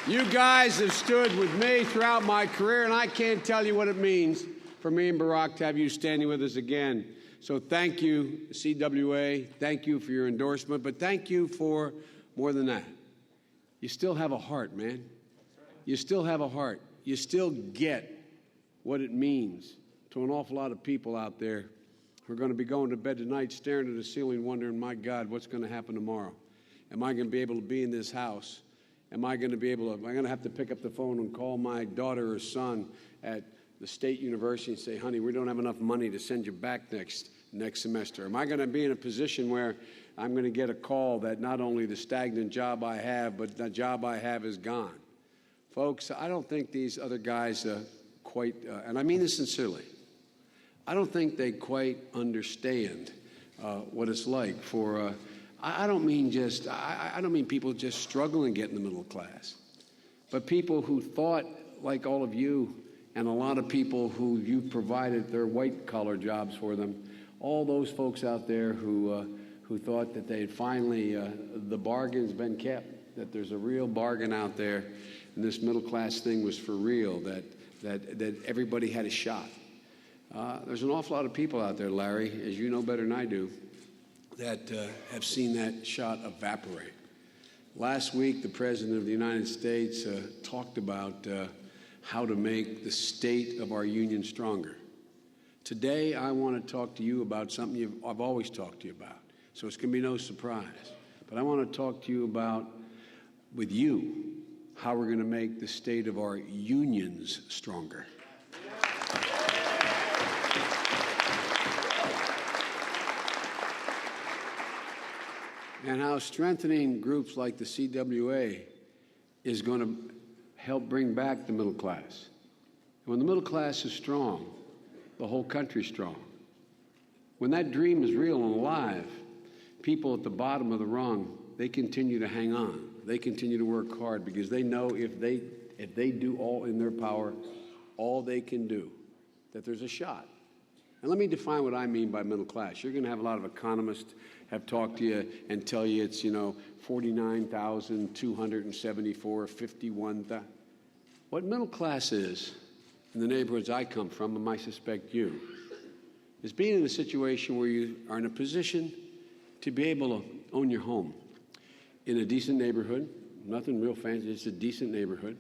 You guys have stood with me throughout my career, and I can't tell you what it means for me and Barack to have you standing with us again. So thank you, CWA. Thank you for your endorsement, but thank you for more than that. You still have a heart, man. You still have a heart. You still get what it means to an awful lot of people out there who are going to be going to bed tonight staring at the ceiling wondering, my God, what's going to happen tomorrow? Am I going to be able to be in this house? Am I going to have to pick up the phone and call my daughter or son at the state university and say, honey, we don't have enough money to send you back next semester? Am I going to be in a position where I'm going to get a call that not only the stagnant job I have, but the job I have is gone? Folks, I don't think these other guys quite, and I mean this sincerely, I don't think they quite understand what it's like for I don't mean people just struggling to get in the middle class, but people who thought, like all of you and a lot of people who you provided their white-collar jobs for them, all those folks out there who thought that they'd finally, the bargain's been kept, that there's a real bargain out there, and this middle-class thing was for real, that everybody had a shot. There's an awful lot of people out there, Larry, as you know better than I do, that have seen that shot evaporate. Last week, the President of the United States talked about how to make the state of our union stronger. Today, I want to talk to you about something I've always talked to you about, so it's going to be no surprise. But I want to talk to you about, with you, how we're going to make the state of our unions stronger. And how strengthening groups like the CWA is going to help bring back the middle class. When the middle class is strong, the whole country's strong. When that dream is real and alive, people at the bottom of the rung, they continue to hang on. They continue to work hard because they know if they do all in their power, all they can do, that there's a shot. And let me define what I mean by middle class. You're going to have a lot of economists have talked to you and tell you it's, 49,274, 51,000. What middle class is, in the neighborhoods I come from, and I suspect you, is being in a situation where you are in a position to be able to own your home in a decent neighborhood, nothing real fancy, it's a decent neighborhood,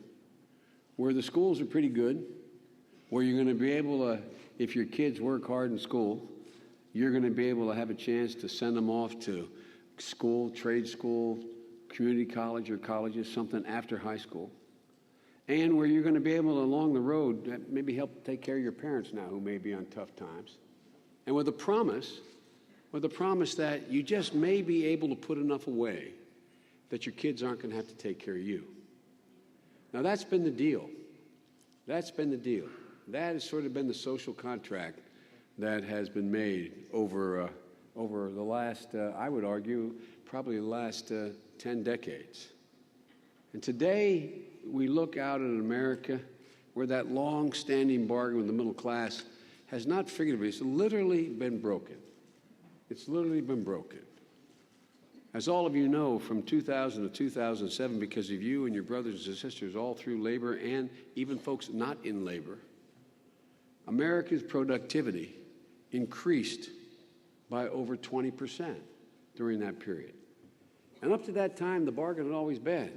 where the schools are pretty good, where you're going to be able to, if your kids work hard in school, you're going to be able to have a chance to send them off to school, trade school, community college or colleges, something after high school. And where you're going to be able to, along the road, maybe help take care of your parents now who may be on tough times. And with the promise that you just may be able to put enough away that your kids aren't going to have to take care of you. Now, that's been the deal. That's been the deal. That has sort of been the social contract that has been made over the last, I would argue, probably the last 10 decades. And today, we look out at America where that long-standing bargain with the middle class has not figuratively, it's literally been broken. It's literally been broken. As all of you know, from 2000 to 2007, because of you and your brothers and sisters all through labor and even folks not in labor, America's productivity increased by over 20% during that period. And up to that time, the bargain had always been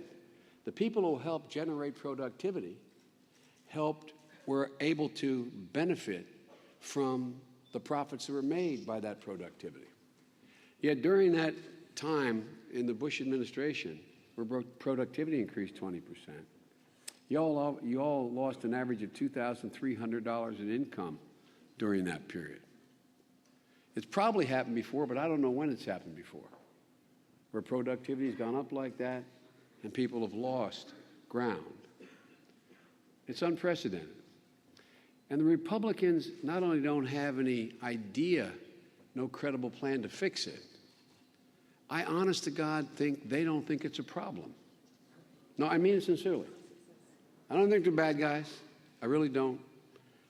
the people who helped generate productivity were able to benefit from the profits that were made by that productivity. Yet during that time in the Bush administration, where productivity increased 20%, you all lost an average of $2,300 in income during that period. It's probably happened before, but I don't know when it's happened before, where productivity has gone up like that and people have lost ground. It's unprecedented. And the Republicans not only don't have any idea, no credible plan to fix it, I honest to God think they don't think it's a problem. No, I mean it sincerely. I don't think they're bad guys. I really don't.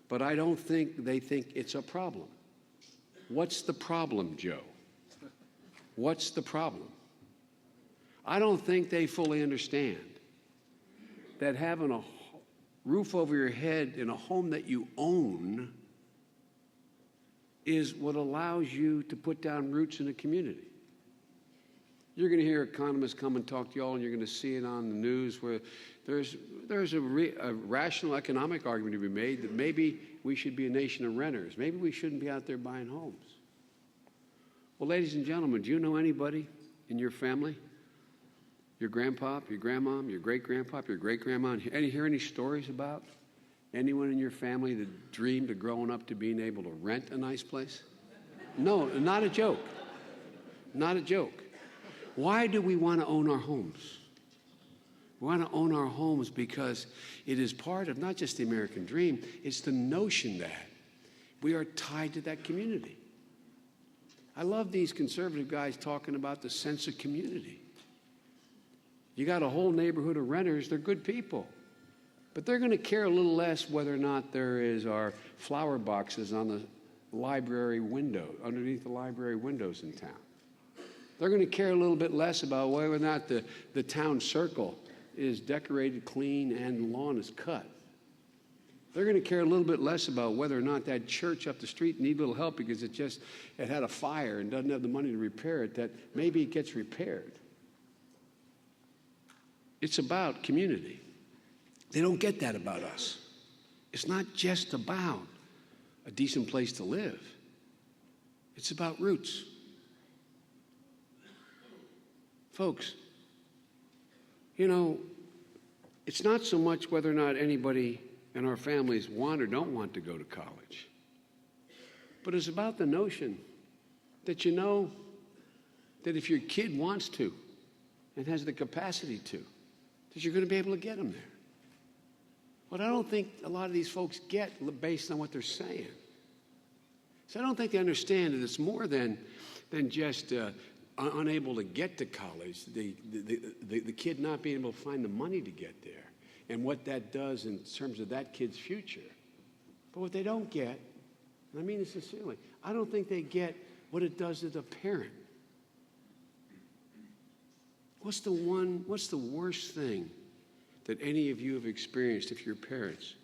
But I don't think they think it's a problem. What's the problem, Joe? What's the problem? I don't think they fully understand that having a roof over your head in a home that you own is what allows you to put down roots in a community. You're going to hear economists come and talk to you all, and you're going to see it on the news where there's a rational economic argument to be made that maybe we should be a nation of renters. Maybe we shouldn't be out there buying homes. Well, ladies and gentlemen, do you know anybody in your family, your grandpa, your grandmom, your great-grandpa, your great-grandma, hear any stories about anyone in your family that dreamed of growing up to being able to rent a nice place? No, not a joke. Not a joke. Why do we want to own our homes? We want to own our homes because it is part of not just the American dream, it's the notion that we are tied to that community. I love these conservative guys talking about the sense of community. You got a whole neighborhood of renters, they're good people. But they're going to care a little less whether or not there are flower boxes on the library window, underneath the library windows in town. They're going to care a little bit less about whether or not the town circle is decorated clean and the lawn is cut. They're going to care a little bit less about whether or not that church up the street needs a little help because it had a fire and doesn't have the money to repair it, that maybe it gets repaired. It's about community. They don't get that about us. It's not just about a decent place to live. It's about roots. Folks, you know, it's not so much whether or not anybody in our families want or don't want to go to college, but it's about the notion that you know that if your kid wants to and has the capacity to, that you're going to be able to get them there. What I don't think a lot of these folks get based on what they're saying. So I don't think they understand that it's more than just unable to get to college, the kid not being able to find the money to get there, and what that does in terms of that kid's future. But what they don't get, and I mean this sincerely, I don't think they get what it does to the parent. What's the worst thing that any of you have experienced if you're parents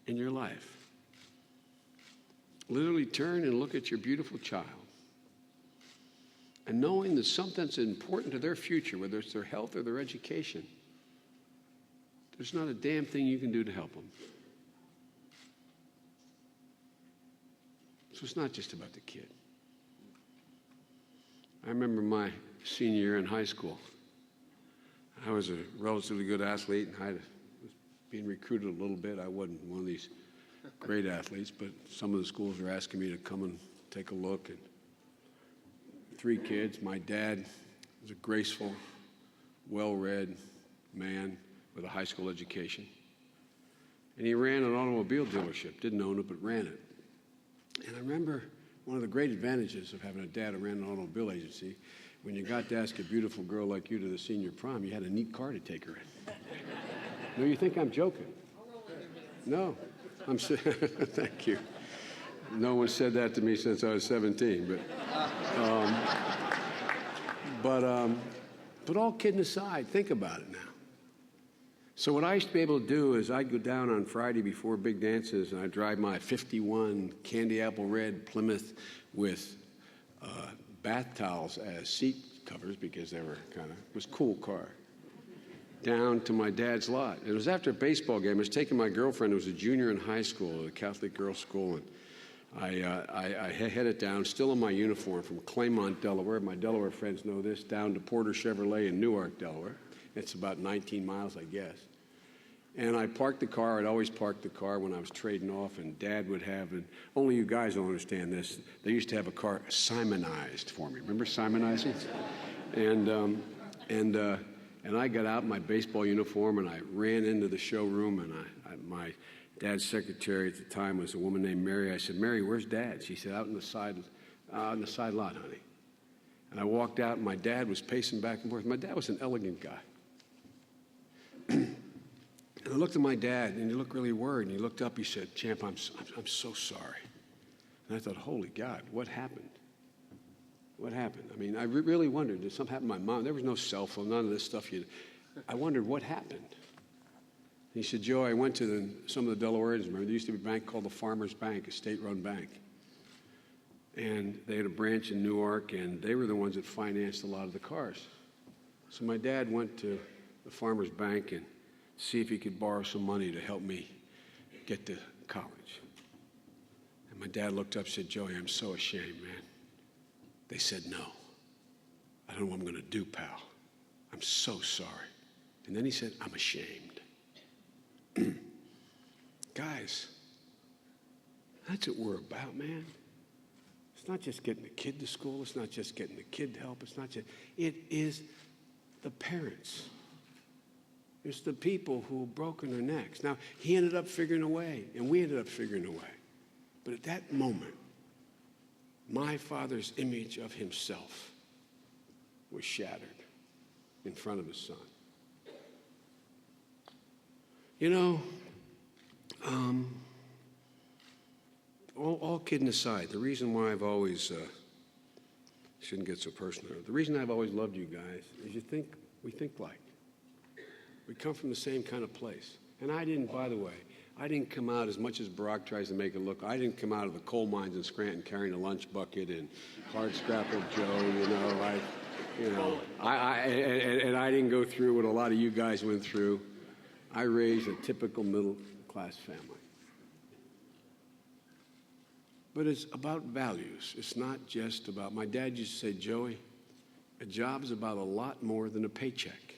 in your life? Literally turn and look at your beautiful child and knowing that something that's important to their future, whether it's their health or their education, there's not a damn thing you can do to help them. So it's not just about the kid. I remember my senior year in high school. I was a relatively good athlete, and I was being recruited a little bit. I wasn't one of these great athletes, but some of the schools were asking me to come and take a look. And 3 kids. My dad was a graceful, well-read man with a high school education. And he ran an automobile dealership, didn't own it, but ran it. And I remember one of the great advantages of having a dad who ran an automobile agency, when you got to ask a beautiful girl like you to the senior prom, you had a neat car to take her in. No, you think I'm joking? No, thank you. No one said that to me since I was 17, but all kidding aside, think about it now. So what I used to be able to do is I'd go down on Friday before big dances, and I'd drive my 51 candy apple red Plymouth with bath towels as seat covers because they were it was a cool car, down to my dad's lot. It was after a baseball game. I was taking my girlfriend, who was a junior in high school at a Catholic girls' school, and I headed down, still in my uniform, from Claymont, Delaware. My Delaware friends know this, down to Porter Chevrolet in Newark, Delaware. It's about 19 miles, I guess. And I parked the car. I'd always park the car when I was trading off, and Dad would have, and only you guys don't understand this, they used to have a car Simonized for me. Remember Simonizing? And I got out in my baseball uniform, and I ran into the showroom, and my dad's secretary at the time was a woman named Mary. I said, "Mary, where's Dad?" She said, out in the side lot, honey. And I walked out, and my dad was pacing back and forth. My dad was an elegant guy. And I looked at my dad, and he looked really worried, and he looked up, he said, "Champ, I'm so sorry." And I thought, holy God, what happened? What happened? I mean, I really wondered, did something happen to my mom? There was no cell phone, none of this stuff. I wondered what happened. He said, Joe, I went to some of the Delawareans. Remember, there used to be a bank called the Farmers Bank, a state-run bank. And they had a branch in Newark, and they were the ones that financed a lot of the cars. So my dad went to the Farmers Bank and see if he could borrow some money to help me get to college. And my dad looked up and said, Joey, I'm so ashamed, man. They said, no. I don't know what I'm going to do, pal. I'm so sorry. And then he said, I'm ashamed. Guys, that's what we're about, man. It's not just getting the kid to school. It's not just getting the kid help. It's not just, it is the parents. It's the people who have broken their necks. Now, he ended up figuring a way, and we ended up figuring a way. But at that moment, my father's image of himself was shattered in front of his son. You know, all kidding aside, the reason why I've always, shouldn't get so personal, the reason I've always loved you guys is we think like. We come from the same kind of place. And I didn't, by the way, I didn't come out, as much as Barack tries to make it look, I didn't come out of the coal mines in Scranton carrying a lunch bucket and hard scrapple Joe, and I didn't go through what a lot of you guys went through. I raised a typical middle-class family. But it's about values. It's not just about, my dad used to say, Joey, a job is about a lot more than a paycheck.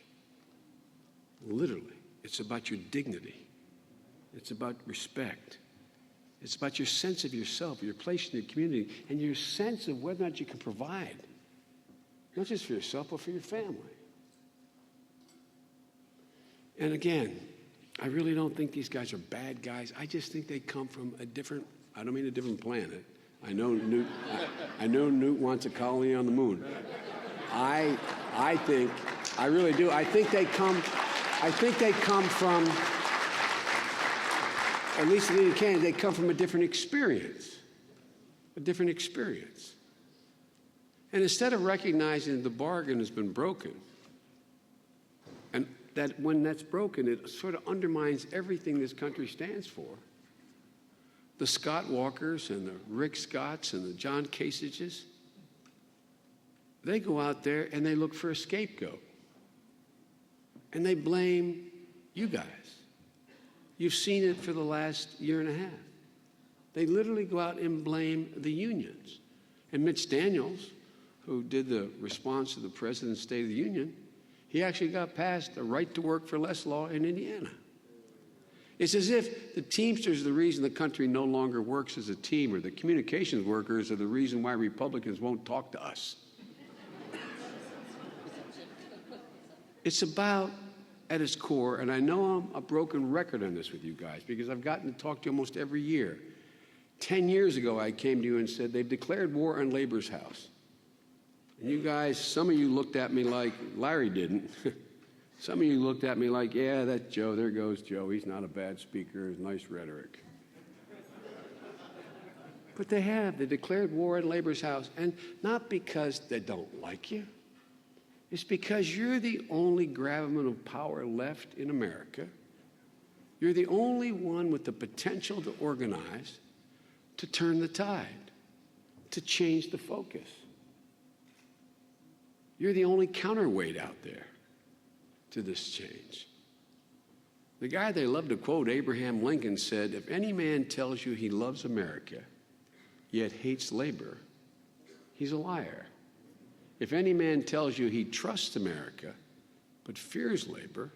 Literally, it's about your dignity. It's about respect. It's about your sense of yourself, your place in the community, and your sense of whether or not you can provide, not just for yourself, but for your family. And again, I really don't think these guys are bad guys. I just think they come from a different, I don't mean a different planet. I know Newt wants a colony on the moon. I really do. I think they come from, at least in Canada, they come from a different experience. And instead of recognizing the bargain has been broken, and that when that's broken, it sort of undermines everything this country stands for. The Scott Walkers and the Rick Scotts and the John Kasages, they go out there and they look for a scapegoat. And they blame you guys. You've seen it for the last year and a half. They literally go out and blame the unions. And Mitch Daniels, who did the response to the President's State of the Union, he actually got passed the right to work for less law in Indiana. It's as if the Teamsters are the reason the country no longer works as a team, or the communications workers are the reason why Republicans won't talk to us. It's about, at its core, and I know I'm a broken record on this with you guys because I've gotten to talk to you almost every year. 10 years ago, I came to you and said, they've declared war on Labor's House. And you guys, some of you looked at me like, Larry didn't. Some of you looked at me like, yeah, that's Joe. There goes Joe. He's not a bad speaker. It's nice rhetoric. But they have. They declared war on Labor's House. And not because they don't like you. It's because you're the only gravamen of power left in America. You're the only one with the potential to organize, to turn the tide, to change the focus. You're the only counterweight out there to this change. The guy they love to quote, Abraham Lincoln, said, if any man tells you he loves America, yet hates labor, he's a liar. If any man tells you he trusts America, but fears labor,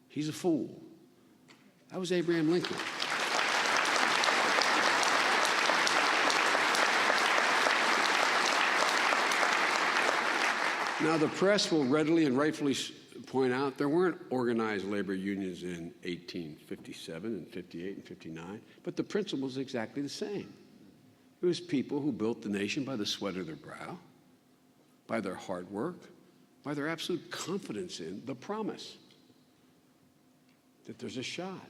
he's a fool. That was Abraham Lincoln. Now, the press will readily and rightfully point out there weren't organized labor unions in 1857 and 58 and 59, but the principle is exactly the same. It was people who built the nation by the sweat of their brow, by their hard work, by their absolute confidence in the promise that there's a shot.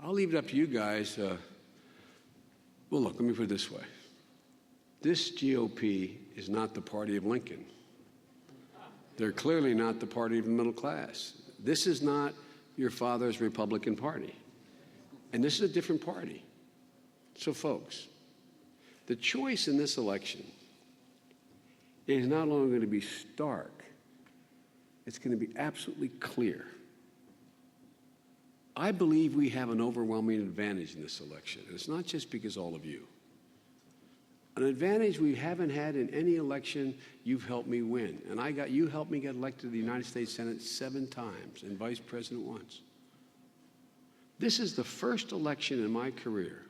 I'll leave it up to you guys. Well, look, let me put it this way. This GOP is not the party of Lincoln. They're clearly not the party of the middle class. This is not your father's Republican Party. And this is a different party. So, folks, the choice in this election is not only going to be stark, it's going to be absolutely clear. I believe we have an overwhelming advantage in this election. And it's not just because all of you. An advantage we haven't had in any election you've helped me win. And you helped me get elected to the United States Senate 7 times and vice president once. This is the first election in my career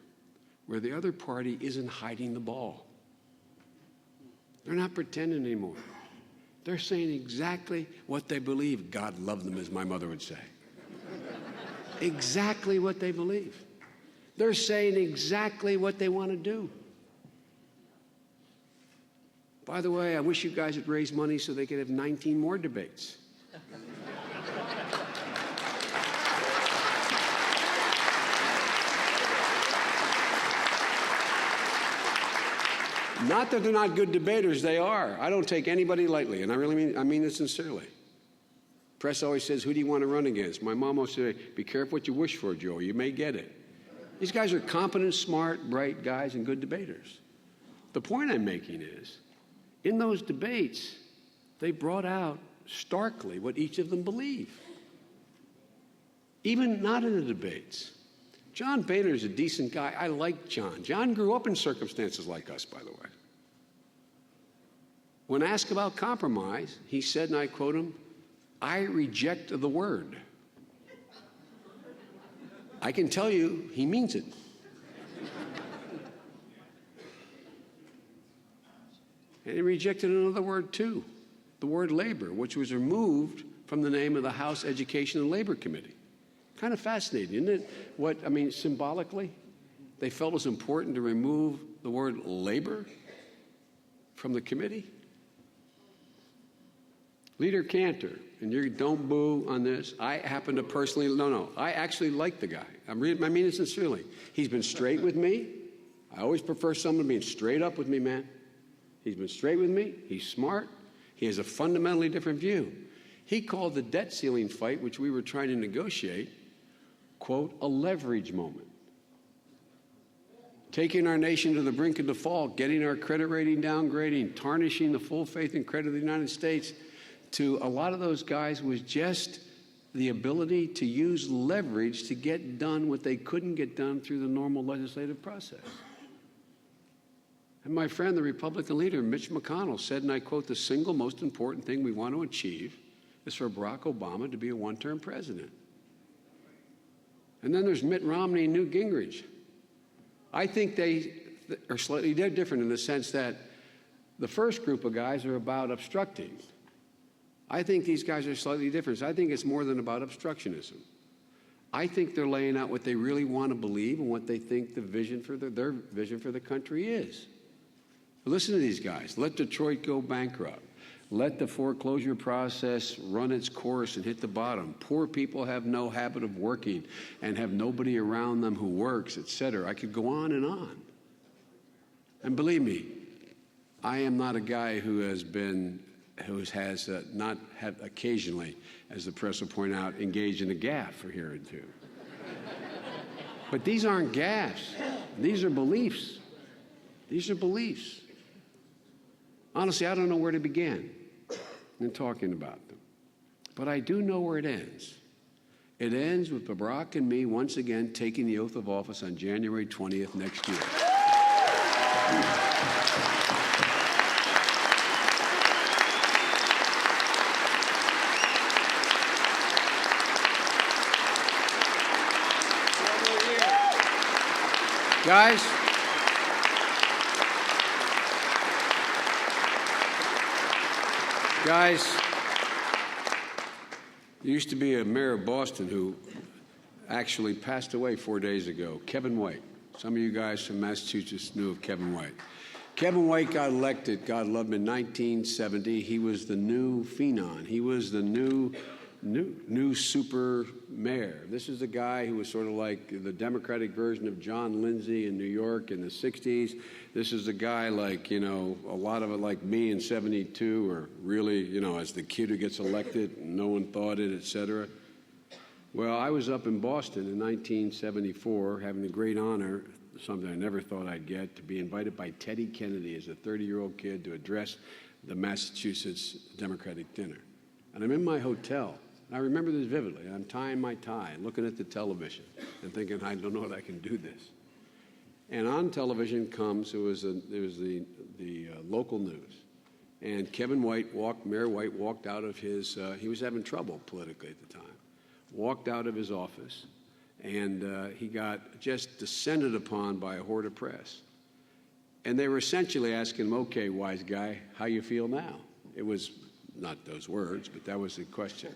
where the other party isn't hiding the ball. They're not pretending anymore. They're saying exactly what they believe. God love them, as my mother would say. Exactly what they believe. They're saying exactly what they want to do. By the way, I wish you guys would raise money so they could have 19 more debates. Not that they're not good debaters, they are. I don't take anybody lightly, and I mean it sincerely. Press always says, who do you want to run against? My mom always said, be careful what you wish for, Joe. You may get it. These guys are competent, smart, bright guys and good debaters. The point I'm making is, in those debates, they brought out starkly what each of them believe. Even not in the debates. John Boehner is a decent guy. I like John. John grew up in circumstances like us, by the way. When asked about compromise, he said, and I quote him, I reject the word. I can tell you he means it. And he rejected another word too, the word labor, which was removed from the name of the House Education and Labor Committee. Kind of fascinating, isn't it? Symbolically, they felt it was important to remove the word labor from the committee. Leader Cantor, and you don't boo on this. I happen to personally, I actually like the guy. I mean it sincerely. He's been straight with me. I always prefer someone being straight up with me, man. He's been straight with me. He's smart. He has a fundamentally different view. He called the debt ceiling fight, which we were trying to negotiate, quote, a leverage moment. Taking our nation to the brink of default, getting our credit rating downgrading, tarnishing the full faith and credit of the United States, to a lot of those guys was just the ability to use leverage to get done what they couldn't get done through the normal legislative process. And my friend, the Republican leader, Mitch McConnell, said, and I quote, the single most important thing we want to achieve is for Barack Obama to be a one-term president. And then there's Mitt Romney and Newt Gingrich. I think they are slightly different in the sense that the first group of guys are about obstructing. I think these guys are slightly different. I think it's more than about obstructionism. I think they're laying out what they really want to believe and what they think the vision for their vision for the country is. Listen to these guys. Let Detroit go bankrupt. Let the foreclosure process run its course and hit the bottom. Poor people have no habit of working and have nobody around them who works, etc. I could go on and on. And believe me, I am not a guy who has not had occasionally, as the press will point out, engaged in a gaffe or here and two. But these aren't gaffes. These are beliefs. These are beliefs. Honestly, I don't know where to begin in talking about them. But I do know where it ends. It ends with Barack and me once again taking the oath of office on January 20th next year. Guys, there used to be a mayor of Boston who actually passed away 4 days ago, Kevin White. Some of you guys from Massachusetts knew of Kevin White. Kevin White got elected, God love him, in 1970. He was the new phenom. He was the new super mayor. This is a guy who was sort of like the Democratic version of John Lindsay in New York in the 60s. This is a guy like, a lot of it like me in 72, or really, as the kid who gets elected, no one thought it, et cetera. Well, I was up in Boston in 1974 having the great honor, something I never thought I'd get, to be invited by Teddy Kennedy as a 30-year-old kid to address the Massachusetts Democratic dinner. And I'm in my hotel. I remember this vividly. I'm tying my tie and looking at the television and thinking, I don't know if I can do this. And on television comes, it was the local news. And Mayor White walked out of his, he was having trouble politically at the time, walked out of his office, and he got just descended upon by a horde of press. And they were essentially asking him, okay, wise guy, how you feel now? It was not those words, but that was the question.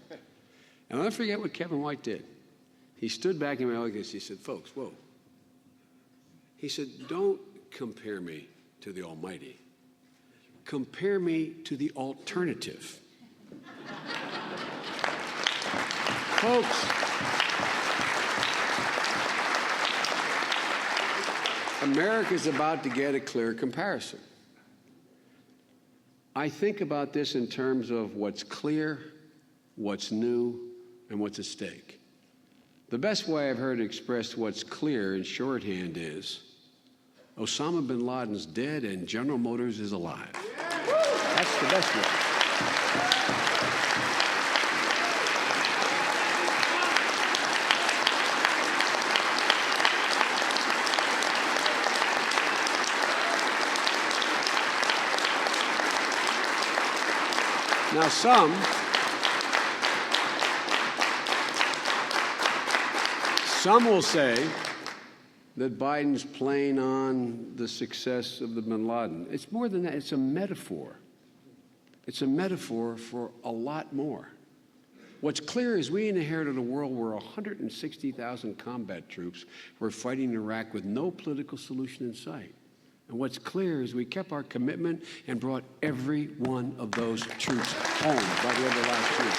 And I'll never forget what Kevin White did. He stood back and went like this. He said, folks, whoa. He said, don't compare me to the Almighty. Compare me to the alternative. Folks, America's about to get a clear comparison. I think about this in terms of what's clear, what's new, and what's at stake. The best way I've heard expressed what's clear in shorthand is Osama bin Laden's dead and General Motors is alive. That's the best way. Now, some will say that Biden's playing on the success of the bin Laden. It's more than that. It's a metaphor. It's a metaphor for a lot more. What's clear is we inherited a world where 160,000 combat troops were fighting in Iraq with no political solution in sight. And what's clear is we kept our commitment and brought every one of those troops home by the end of last year.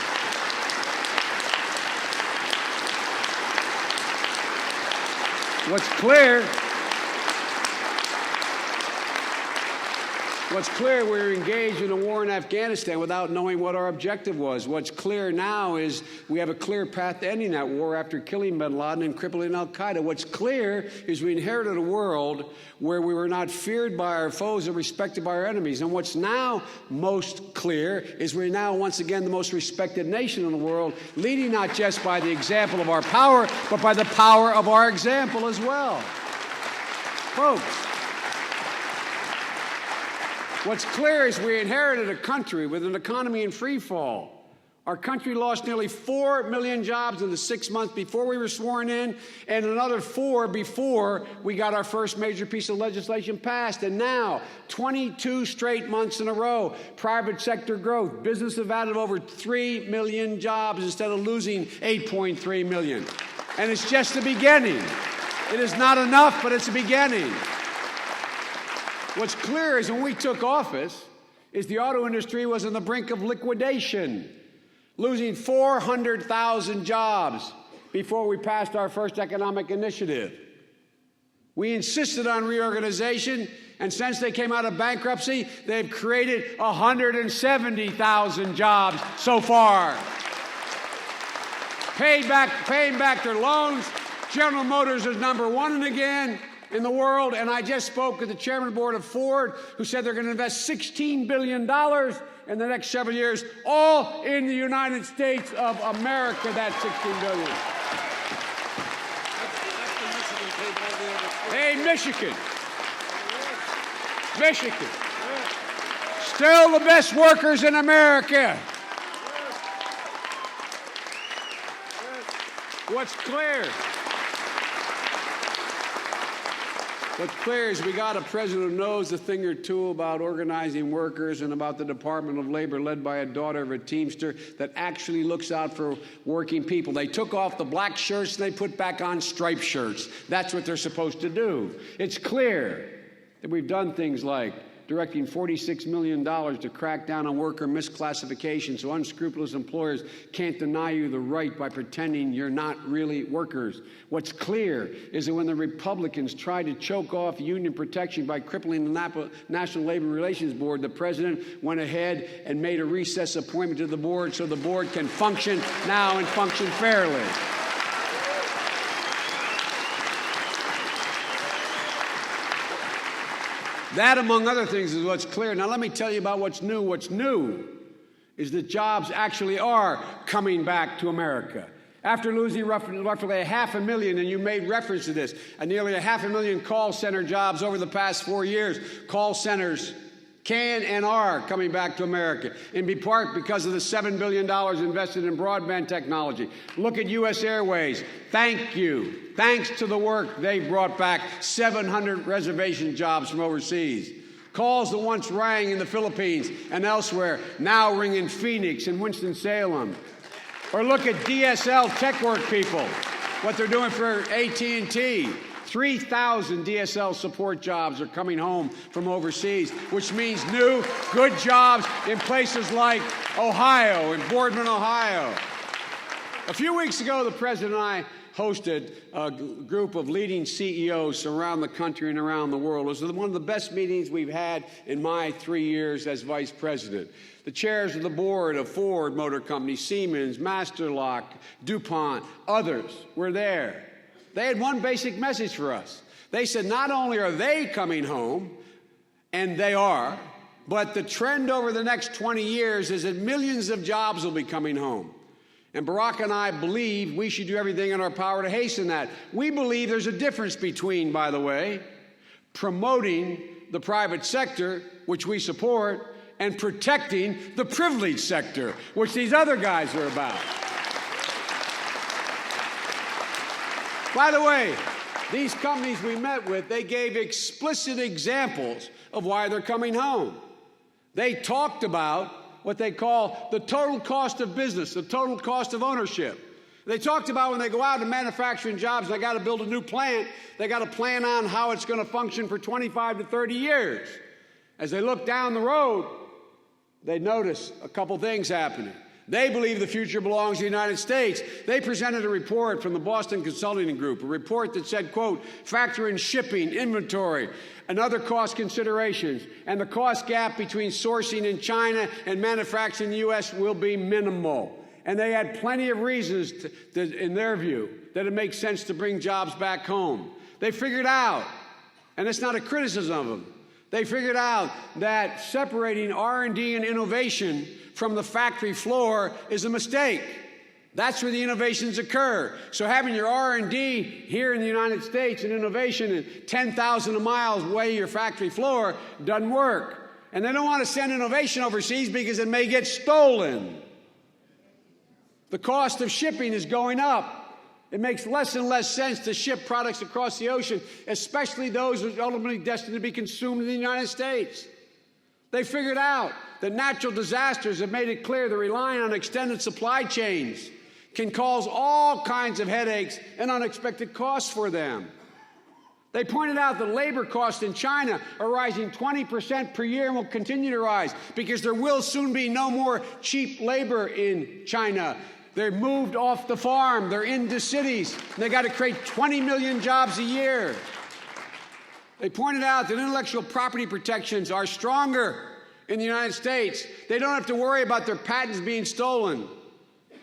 What's clear, we were engaged in a war in Afghanistan without knowing what our objective was. What's clear now is we have a clear path to ending that war after killing bin Laden and crippling al-Qaeda. What's clear is we inherited a world where we were not feared by our foes or respected by our enemies. And what's now most clear is we're now once again the most respected nation in the world, leading not just by the example of our power, but by the power of our example as well. Folks, what's clear is we inherited a country with an economy in free fall. Our country lost nearly 4 million jobs in the 6 months before we were sworn in, and another 4 before we got our first major piece of legislation passed. And now, 22 straight months in a row, private sector growth. Business have added over 3 million jobs instead of losing 8.3 million. And it's just the beginning. It is not enough, but it's a beginning. What's clear is when we took office is the auto industry was on the brink of liquidation, losing 400,000 jobs before we passed our first economic initiative. We insisted on reorganization, and since they came out of bankruptcy, they've created 170,000 jobs so far. Paying back their loans. General Motors is #1 again in the world, and I just spoke with the chairman of the board of Ford, who said they're going to invest $16 billion in the next several years, all in the United States of America, that $16 billion. Hey, Michigan. Michigan. Still the best workers in America. What's clear? What's clear is we got a president who knows a thing or two about organizing workers and about the Department of Labor led by a daughter of a Teamster that actually looks out for working people. They took off the black shirts and they put back on striped shirts. That's what they're supposed to do. It's clear that we've done things like directing $46 million to crack down on worker misclassification so unscrupulous employers can't deny you the right by pretending you're not really workers. What's clear is that when the Republicans tried to choke off union protection by crippling the National Labor Relations Board, the president went ahead and made a recess appointment to the board so the board can function now and function fairly. That, among other things, is what's clear. Now, let me tell you about what's new. What's new is that jobs actually are coming back to America. After losing roughly 500,000, and you made reference to this, nearly 500,000 call center jobs over the past 4 years, call centers can and are coming back to America, in part because of the $7 billion invested in broadband technology. Look at U.S. Airways. Thank you. Thanks to the work, they brought back 700 reservation jobs from overseas. Calls that once rang in the Philippines and elsewhere now ring in Phoenix and Winston-Salem. Or look at DSL tech work people, what they're doing for AT&T. 3,000 DSL support jobs are coming home from overseas, which means new, good jobs in places like Ohio, in Boardman, Ohio. A few weeks ago, the President and I hosted a group of leading CEOs around the country and around the world. It was one of the best meetings we've had in my 3 years as Vice President. The chairs of the board of Ford Motor Company, Siemens, Masterlock, DuPont, others were there. They had one basic message for us. They said not only are they coming home, and they are, but the trend over the next 20 years is that millions of jobs will be coming home. And Barack and I believe we should do everything in our power to hasten that. We believe there's a difference between, by the way, promoting the private sector, which we support, and protecting the privileged sector, which these other guys are about. By the way, these companies we met with, they gave explicit examples of why they're coming home. They talked about what they call the total cost of business, the total cost of ownership. They talked about when they go out to manufacturing jobs, they got to build a new plant, they got to plan on how it's going to function for 25 to 30 years. As they look down the road, they notice a couple things happening. They believe the future belongs to the United States. They presented a report from the Boston Consulting Group, a report that said, quote, factor in shipping, inventory, and other cost considerations, and the cost gap between sourcing in China and manufacturing in the U.S. will be minimal. And they had plenty of reasons, in their view, that it makes sense to bring jobs back home. They figured out, and it's not a criticism of them, they figured out that separating R&D and innovation from the factory floor is a mistake. That's where the innovations occur. So having your R&D here in the United States and innovation and 10,000 miles away your factory floor doesn't work. And they don't want to send innovation overseas because it may get stolen. The cost of shipping is going up. It makes less and less sense to ship products across the ocean, especially those that are ultimately destined to be consumed in the United States. They figured out that natural disasters have made it clear that relying on extended supply chains can cause all kinds of headaches and unexpected costs for them. They pointed out that labor costs in China are rising 20% per year and will continue to rise because there will soon be no more cheap labor in China. They're moved off the farm. They're into cities. They got to create 20 million jobs a year. They pointed out that intellectual property protections are stronger in the United States. They don't have to worry about their patents being stolen,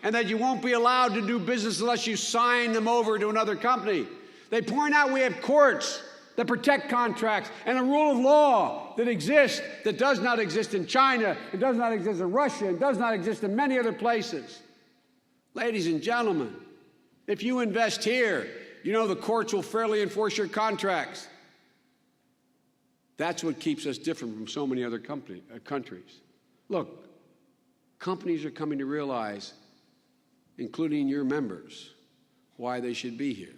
and that you won't be allowed to do business unless you sign them over to another company. They point out we have courts that protect contracts and a rule of law that exists, that does not exist in China, it does not exist in Russia, it does not exist in many other places. Ladies and gentlemen, if you invest here, you know the courts will fairly enforce your contracts. That's what keeps us different from so many other countries. Look, companies are coming to realize, including your members, why they should be here.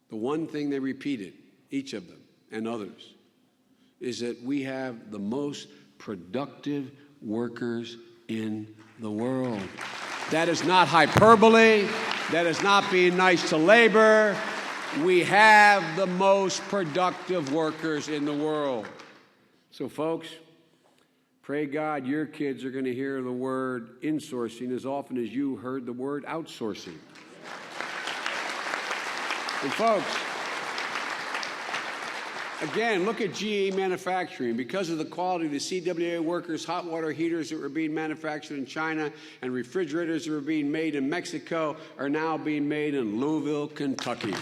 The one thing they repeated, each of them and others, is that we have the most productive workers in the world. That is not hyperbole. That is not being nice to labor. We have the most productive workers in the world. So, folks, pray God your kids are going to hear the word insourcing as often as you heard the word outsourcing. And, folks, again, look at GE manufacturing. Because of the quality of the CWA workers, hot water heaters that were being manufactured in China and refrigerators that were being made in Mexico are now being made in Louisville, Kentucky.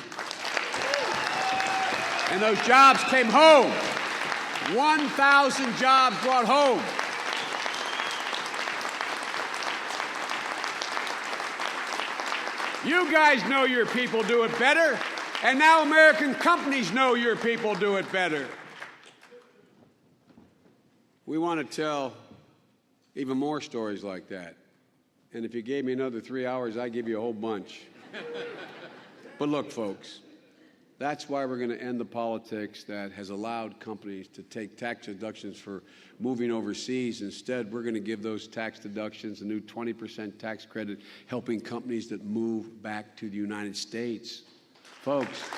And those jobs came home. 1,000 jobs brought home. You guys know your people do it better, and now American companies know your people do it better. We want to tell even more stories like that. And if you gave me another 3 hours, I'd give you a whole bunch. But look, folks, that's why we're going to end the politics that has allowed companies to take tax deductions for moving overseas. Instead, we're going to give those tax deductions a new 20% tax credit, helping companies that move back to the United States. Folks,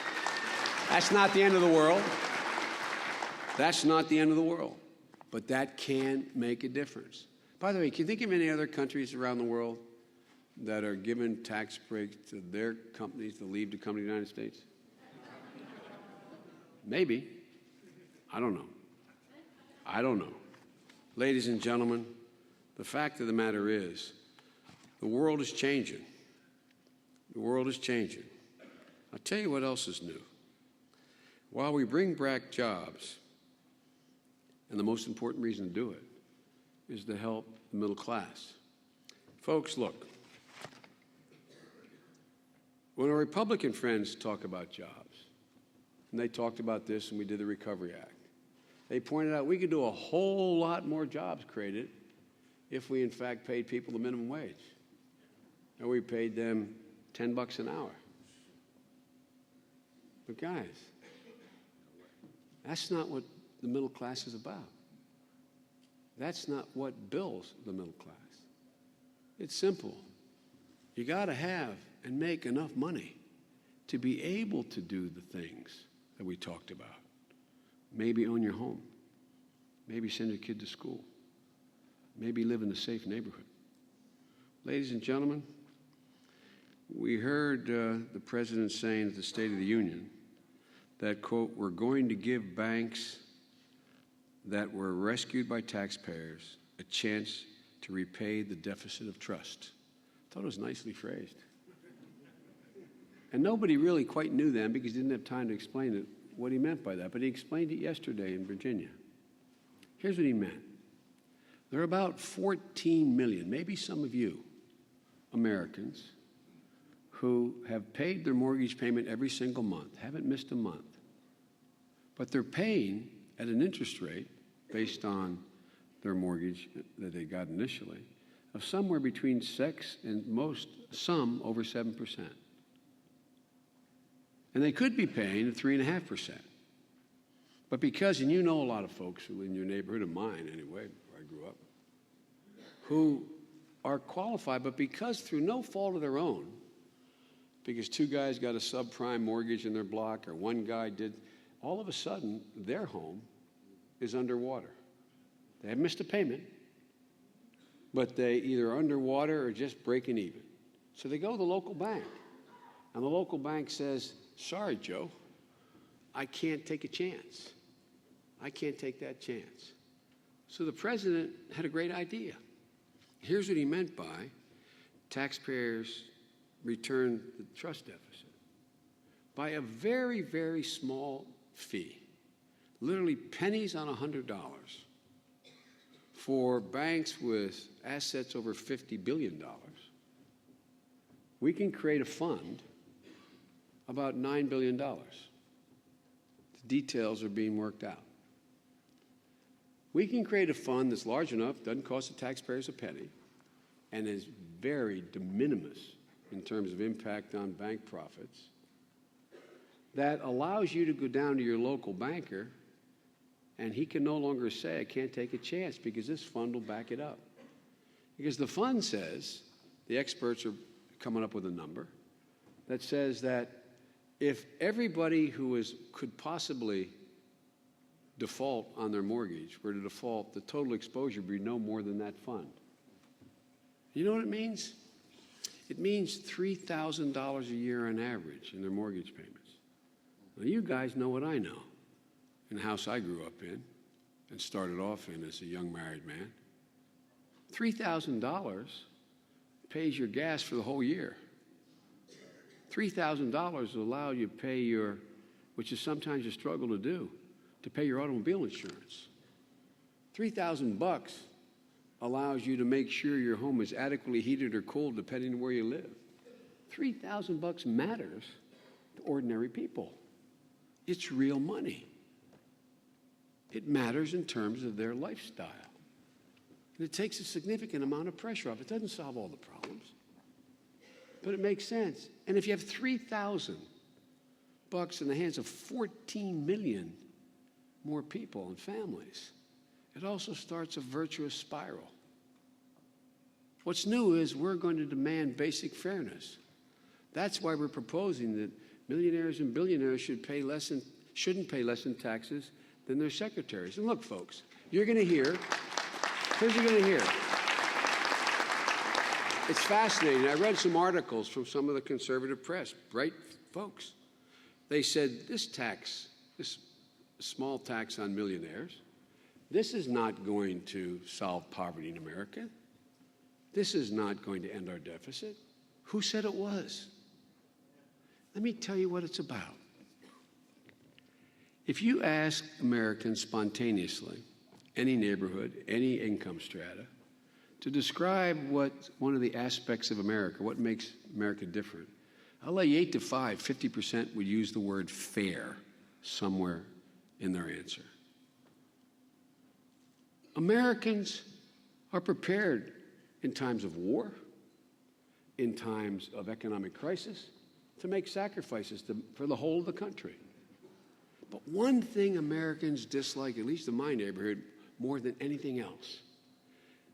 that's not the end of the world. That's not the end of the world. But that can make a difference. By the way, can you think of any other countries around the world that are giving tax breaks to their companies to leave to come to the United States? Maybe. I don't know. I don't know. Ladies and gentlemen, the fact of the matter is, the world is changing. The world is changing. I'll tell you what else is new. While we bring back jobs, and the most important reason to do it is to help the middle class. Folks, look. When our Republican friends talk about jobs, and they talked about this and we did the Recovery Act, they pointed out we could do a whole lot more jobs created if we, in fact, paid people the minimum wage. And we paid them $10 an hour. But guys, that's not what the middle class is about. That's not what builds the middle class. It's simple. You got to have and make enough money to be able to do the things that we talked about. Maybe own your home. Maybe send your kid to school. Maybe live in a safe neighborhood. Ladies and gentlemen, we heard the president saying at the State of the Union that, quote, we're going to give banks that were rescued by taxpayers a chance to repay the deficit of trust. I thought it was nicely phrased. And nobody really quite knew then, because he didn't have time to explain it, what he meant by that. But he explained it yesterday in Virginia. Here's what he meant. There are about 14 million, maybe some of you, Americans, who have paid their mortgage payment every single month, haven't missed a month. But they're paying at an interest rate based on their mortgage that they got initially of somewhere between 6 and some over 7%. And they could be paying at 3.5%. But because, and you know a lot of folks who in your neighborhood, of mine anyway, where I grew up, who are qualified, but because through no fault of their own, because two guys got a subprime mortgage in their block or one guy did, all of a sudden their home is underwater. They have missed a payment, but they either are underwater or just breaking even. So they go to the local bank, and the local bank says, sorry, Joe, I can't take a chance. I can't take that chance. So the president had a great idea. Here's what he meant by taxpayers return the trust deficit. By a very, very small fee, literally pennies on $100, for banks with assets over $50 billion, we can create a fund about $9 billion. The details are being worked out. We can create a fund that's large enough, doesn't cost the taxpayers a penny, and is very de minimis in terms of impact on bank profits, that allows you to go down to your local banker and he can no longer say, I can't take a chance, because this fund will back it up. Because the fund says, the experts are coming up with a number that says that if everybody who could possibly default on their mortgage were to default, the total exposure would be no more than that fund. You know what it means? It means $3,000 a year on average in their mortgage payments. Now, you guys know what I know in the house I grew up in and started off in as a young married man. $3,000 pays your gas for the whole year. $3,000 will allow you to pay which is sometimes a struggle to do, to pay your automobile insurance. $3,000 allows you to make sure your home is adequately heated or cooled depending on where you live. $3,000 matters to ordinary people. It's real money. It matters in terms of their lifestyle. And it takes a significant amount of pressure off. It doesn't solve all the problems, but it makes sense. And if you have $3,000 in the hands of 14 million more people and families, it also starts a virtuous spiral. What's new is we're going to demand basic fairness. That's why we're proposing that millionaires and billionaires shouldn't pay less in taxes than their secretaries. And look, folks, here's what you're going to hear. It's fascinating. I read some articles from some of the conservative press, bright folks. They said this small tax on millionaires, this is not going to solve poverty in America. This is not going to end our deficit. Who said it was? Let me tell you what it's about. If you ask Americans spontaneously, any neighborhood, any income strata, to describe what one of the aspects of America, what makes America different, I'll lay 8 to 5, 50% would use the word fair somewhere in their answer. Americans are prepared in times of war, in times of economic crisis, to make sacrifices for the whole of the country. But one thing Americans dislike, at least in my neighborhood, more than anything else,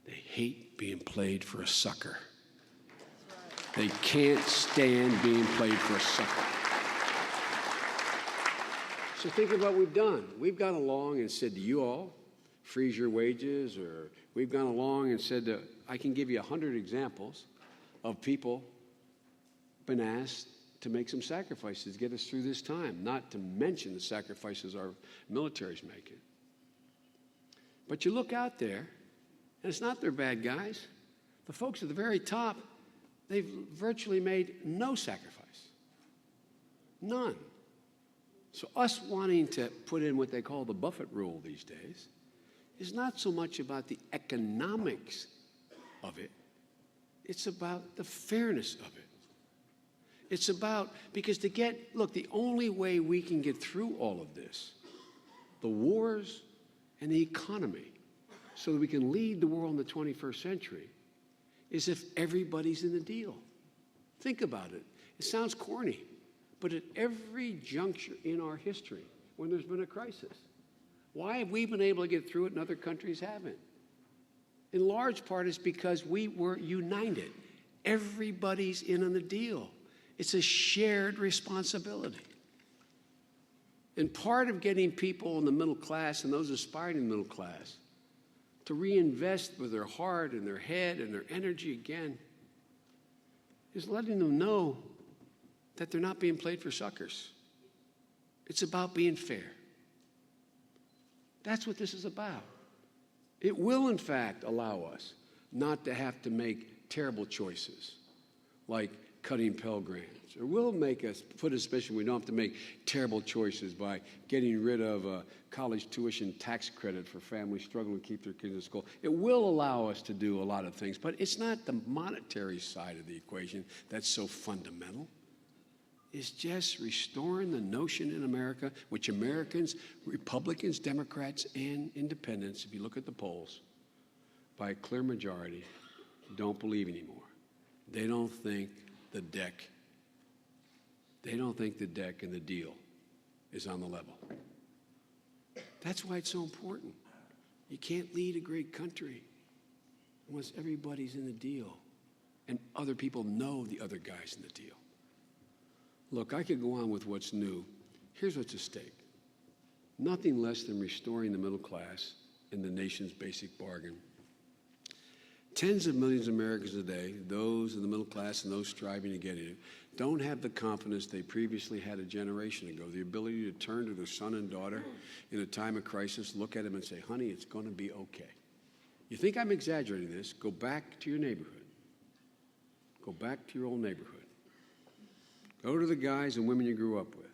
they hate being played for a sucker. They can't stand being played for a sucker. So think about what we've done. We've gone along and said to you all, freeze your wages, or we've gone along and said that I can give you 100 examples of people been asked to make some sacrifices to get us through this time, not to mention the sacrifices our military's making. But you look out there, and it's not they're bad guys. The folks at the very top, they've virtually made no sacrifice. None. So us wanting to put in what they call the Buffett rule these days is not so much about the economics of it. It's about the fairness of it. It's about, because the only way we can get through all of this, the wars and the economy, so that we can lead the world in the 21st century, is if everybody's in the deal. Think about it. It sounds corny, but at every juncture in our history, when there's been a crisis, why have we been able to get through it and other countries haven't? In large part, it's because we were united. Everybody's in on the deal. It's a shared responsibility. And part of getting people in the middle class and those aspiring to the middle class to reinvest with their heart and their head and their energy again is letting them know that they're not being played for suckers. It's about being fair. That's what this is about. It will, in fact, allow us not to have to make terrible choices like cutting Pell Grants, or will make us put us in a position we don't have to make terrible choices by getting rid of a college tuition tax credit for families struggling to keep their kids in school. It will allow us to do a lot of things, but it's not the monetary side of the equation that's so fundamental. It's just restoring the notion in America, which Americans, Republicans, Democrats, and independents, if you look at the polls, by a clear majority, don't believe anymore. They don't think the deck and the deal is on the level. That's why it's so important. You can't lead a great country unless everybody's in the deal and other people know the other guy's in the deal. Look, I could go on with what's new. Here's what's at stake. Nothing less than restoring the middle class and the nation's basic bargain. Tens of millions of Americans today, those in the middle class and those striving to get in it, don't have the confidence they previously had a generation ago, the ability to turn to their son and daughter in a time of crisis, look at them and say, honey, it's going to be okay. You think I'm exaggerating this? Go back to your neighborhood. Go back to your old neighborhood. Go to the guys and women you grew up with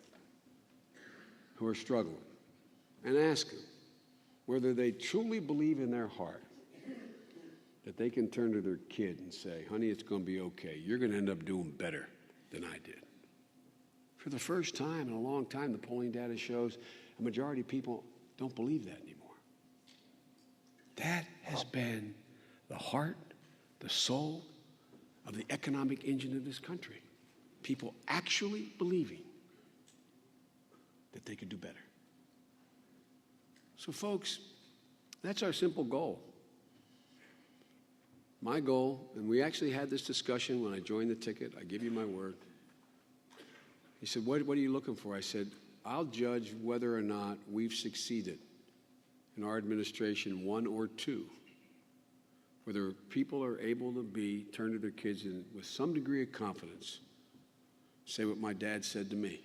who are struggling and ask them whether they truly believe in their heart that they can turn to their kid and say, honey, it's going to be okay. You're going to end up doing better than I did. For the first time in a long time, the polling data shows a majority of people don't believe that anymore. That has been the heart, the soul of the economic engine of this country. People actually believing that they could do better. So folks, that's our simple goal. My goal, and we actually had this discussion when I joined the ticket, I give you my word. He said, what are you looking for? I said, I'll judge whether or not we've succeeded in our administration, one or two, whether people are able to turn to their kids and with some degree of confidence, say what my dad said to me.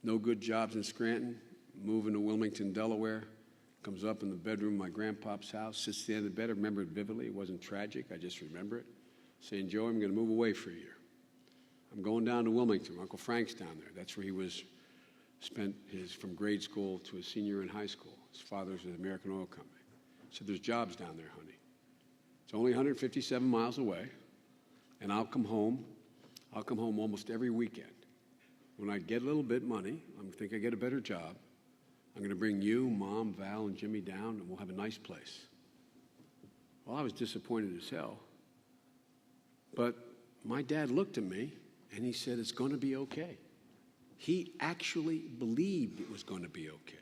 No good jobs in Scranton, moving to Wilmington, Delaware, comes up in the bedroom of my grandpa's house, sits at the end of the bed. I remember it vividly. It wasn't tragic. I just remember it. Saying, Joe, I'm going to move away for a year. I'm going down to Wilmington. Uncle Frank's down there. That's where he spent from grade school to a senior in high school. His father's with the American Oil Company. So there's jobs down there, honey. It's only 157 miles away, and I'll come home. I'll come home almost every weekend. When I get a little bit money, I think I get a better job, I'm going to bring you, Mom, Val, and Jimmy down, and we'll have a nice place. Well, I was disappointed as hell. But my dad looked at me, and he said, it's going to be okay. He actually believed it was going to be okay.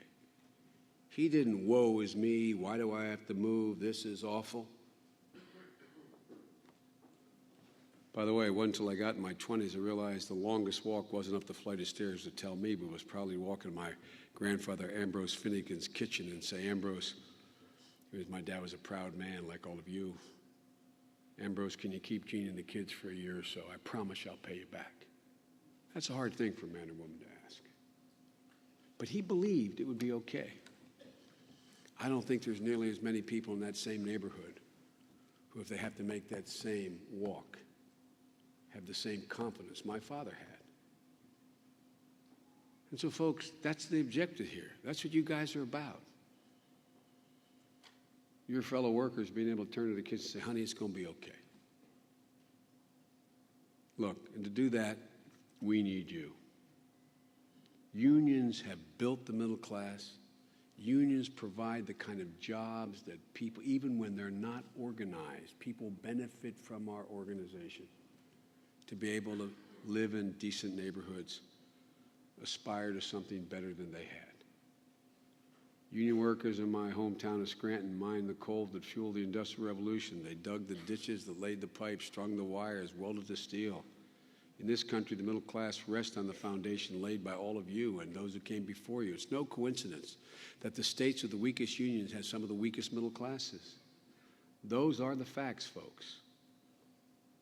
He didn't, woe is me, why do I have to move, this is awful. By the way, it wasn't until I got in my 20s I realized the longest walk wasn't up the flight of stairs to tell me, but was probably walking to my grandfather Ambrose Finnegan's kitchen and say, Ambrose, my dad was a proud man like all of you. Ambrose, can you keep Jean and the kids for a year or so? I promise I'll pay you back. That's a hard thing for a man or woman to ask. But he believed it would be okay. I don't think there's nearly as many people in that same neighborhood who, if they have to make that same walk, have the same confidence my father had. And so, folks, that's the objective here. That's what you guys are about. Your fellow workers being able to turn to the kids and say, honey, it's going to be okay. Look, and to do that, we need you. Unions have built the middle class. Unions provide the kind of jobs that people, even when they're not organized, people benefit from our organization. To be able to live in decent neighborhoods, aspire to something better than they had. Union workers in my hometown of Scranton mined the coal that fueled the Industrial Revolution. They dug the ditches that laid the pipes, strung the wires, welded the steel. In this country, the middle class rests on the foundation laid by all of you and those who came before you. It's no coincidence that the states with the weakest unions have some of the weakest middle classes. Those are the facts, folks.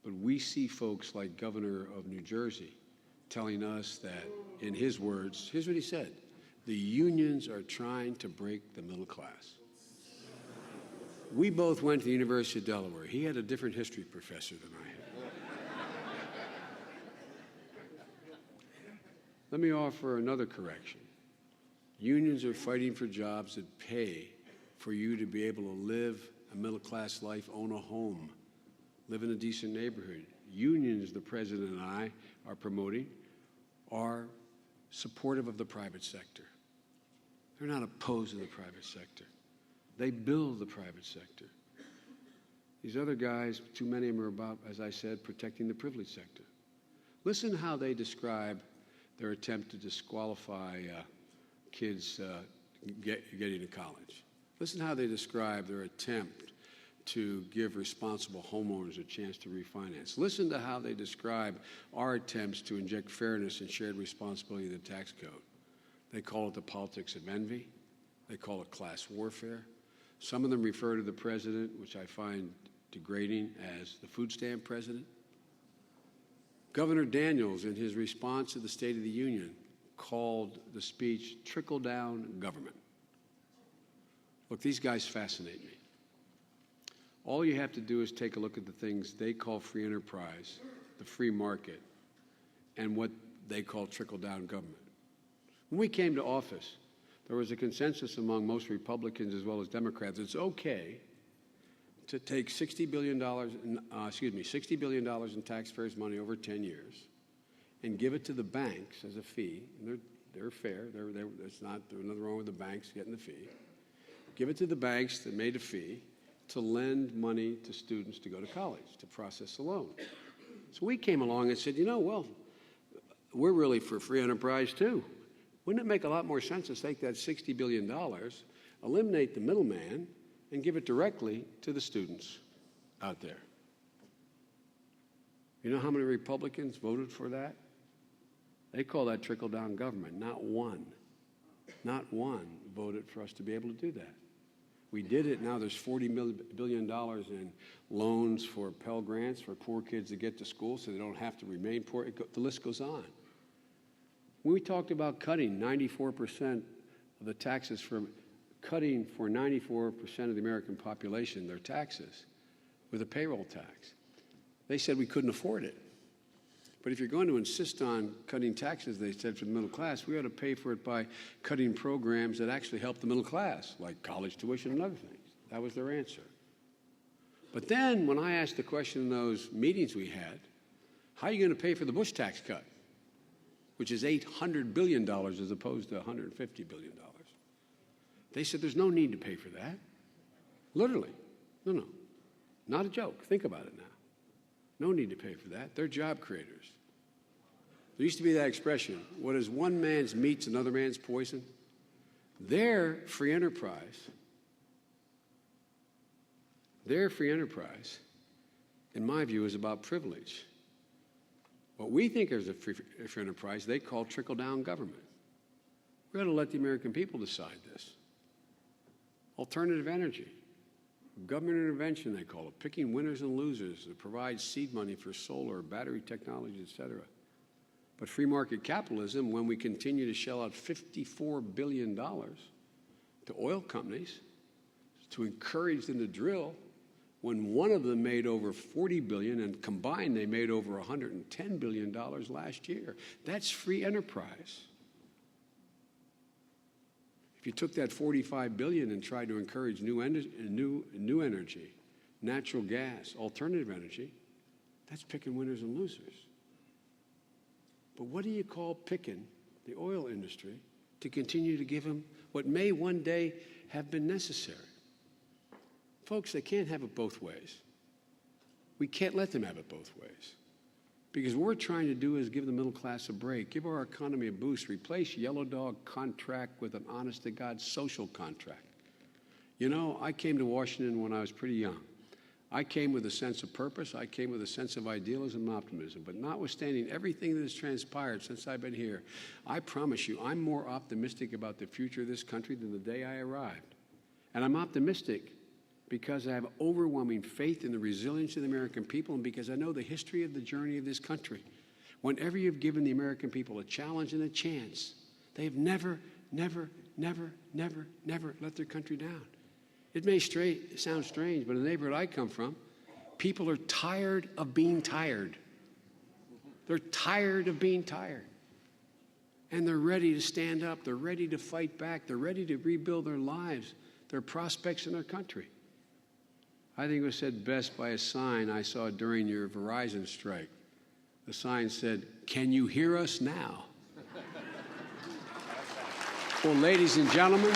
But we see folks like Governor of New Jersey telling us that, in his words, here's what he said, the unions are trying to break the middle class. We both went to the University of Delaware. He had a different history professor than I had. Let me offer another correction. Unions are fighting for jobs that pay for you to be able to live a middle-class life, own a home, live in a decent neighborhood. Unions, the president and I are promoting, are supportive of the private sector. They're not opposed to the private sector. They build the private sector. These other guys, too many of them are about, as I said, protecting the privileged sector. Listen how they describe their attempt to disqualify kids getting to college. Listen how they describe their attempt to give responsible homeowners a chance to refinance. Listen to how they describe our attempts to inject fairness and shared responsibility in the tax code. They call it the politics of envy. They call it class warfare. Some of them refer to the president, which I find degrading, as the food stamp president. Governor Daniels, in his response to the State of the Union, called the speech trickle-down government. Look, these guys fascinate me. All you have to do is take a look at the things they call free enterprise, the free market, and what they call trickle-down government. When we came to office, there was a consensus among most Republicans as well as Democrats. It's okay to take $60 billion in taxpayers' money over 10 years and give it to the banks as a fee. And they're fair. There's nothing wrong with the banks getting the fee. Give it to the banks that made a fee to lend money to students to go to college, to process a loan. So we came along and said, we're really for free enterprise too. Wouldn't it make a lot more sense to take that $60 billion, eliminate the middleman, and give it directly to the students out there? You know how many Republicans voted for that? They call that trickle-down government. Not one voted for us to be able to do that. We did it. Now there's $40 billion in loans for Pell Grants for poor kids to get to school so they don't have to remain poor. The list goes on. When we talked about cutting 94% of the taxes cutting for 94% of the American population, their taxes, with a payroll tax, they said we couldn't afford it. But if you're going to insist on cutting taxes, they said, for the middle class, we ought to pay for it by cutting programs that actually help the middle class, like college tuition and other things. That was their answer. But then when I asked the question in those meetings we had, how are you going to pay for the Bush tax cut, which is $800 billion as opposed to $150 billion? They said there's no need to pay for that. Literally. No. Not a joke. Think about it now. No need to pay for that. They're job creators. There used to be that expression, what is one man's meat's another man's poison? Their free enterprise, in my view, is about privilege. What we think is a free enterprise, they call trickle-down government. We're going to let the American people decide this. Alternative energy. Government intervention, they call it, picking winners and losers that provide seed money for solar, battery technology, et cetera. But free market capitalism, when we continue to shell out $54 billion to oil companies to encourage them to drill, when one of them made over $40 billion, and combined they made over $110 billion last year. That's free enterprise. If you took that $45 billion and tried to encourage new energy, natural gas, alternative energy, that's picking winners and losers. But what do you call picking the oil industry to continue to give them what may one day have been necessary? Folks, they can't have it both ways. We can't let them have it both ways. Because what we're trying to do is give the middle class a break, give our economy a boost, replace yellow dog contract with an honest-to-God social contract. I came to Washington when I was pretty young. I came with a sense of purpose. I came with a sense of idealism and optimism. But notwithstanding everything that has transpired since I've been here, I promise you I'm more optimistic about the future of this country than the day I arrived. And I'm optimistic because I have overwhelming faith in the resilience of the American people and because I know the history of the journey of this country. Whenever you've given the American people a challenge and a chance, they have never let their country down. It may sound strange, but in the neighborhood I come from, people are tired of being tired. They're tired of being tired. And they're ready to stand up. They're ready to fight back. They're ready to rebuild their lives, their prospects in their country. I think it was said best by a sign I saw during your Verizon strike. The sign said, "Can you hear us now?" Well, ladies and gentlemen,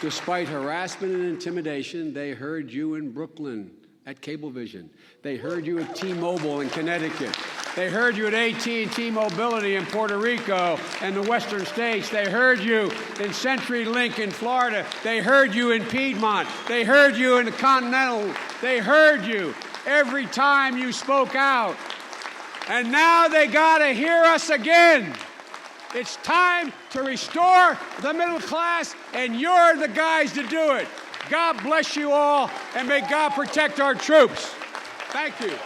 despite harassment and intimidation, they heard you in Brooklyn at Cablevision. They heard you at T-Mobile in Connecticut. They heard you at AT&T Mobility in Puerto Rico and the western states. They heard you in CenturyLink in Florida. They heard you in Piedmont. They heard you in the Continental. They heard you every time you spoke out. And now they got to hear us again. It's time to restore the middle class, and you're the guys to do it. God bless you all, and may God protect our troops. Thank you.